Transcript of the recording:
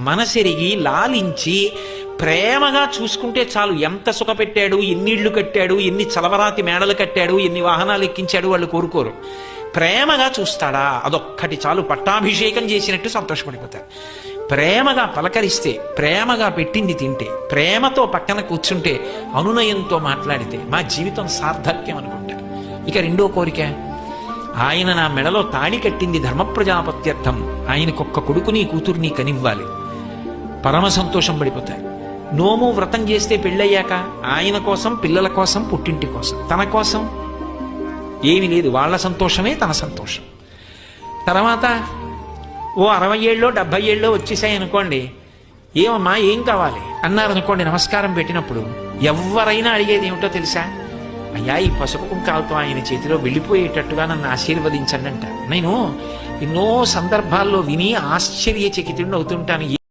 మనసెరిగి లాలించి ప్రేమగా చూసుకుంటే చాలు. ఎంత సుఖపెట్టాడు, ఎన్నిళ్ళు కట్టాడు, ఎన్ని చలవరాతి మేడలు కట్టాడు, ఎన్ని వాహనాలు ఎక్కించాడు వాళ్ళు కోరుకోరు. ప్రేమగా చూస్తాడా, అదొక్కటి చాలు. పట్టాభిషేకం చేసినట్టు సంతోషపడిపోతారు. ప్రేమగా పలకరిస్తే, ప్రేమగా పెట్టింది తింటే, ప్రేమతో పక్కన కూర్చుంటే, అనునయంతో మాట్లాడితే మా జీవితం సార్థక్యం అనుకుంటారు. ఇక రెండో కోరిక, ఆయన నా మెడలో తాళి కట్టింది ధర్మప్రజాపత్యర్థం, ఆయనకొక్క కొడుకుని కూతుర్ని కనివ్వాలి. పరమ సంతోషం పడిపోతారు. నోము వ్రతం చేస్తే పెళ్ళయ్యాక ఆయన కోసం, పిల్లల కోసం, పుట్టింటి కోసం, తన కోసం ఏమీ లేదు. వాళ్ళ సంతోషమే తన సంతోషం. తర్వాత ఓ 60 ఏళ్ళో 70 ఏళ్ళో వచ్చేసాయి అనుకోండి, ఏమమ్మా ఏం కావాలి అన్నారనుకోండి, నమస్కారం పెట్టినప్పుడు ఎవరైనా అడిగేది ఏమిటో తెలుసా? అయ్యా, ఈ పసుపు కుంకాలతో ఆయన చేతిలో వెళ్ళిపోయేటట్టుగా నన్ను ఆశీర్వదించండి అంట. నేను ఎన్నో సందర్భాల్లో విని ఆశ్చర్యచకితుడిని అవుతుంటాను.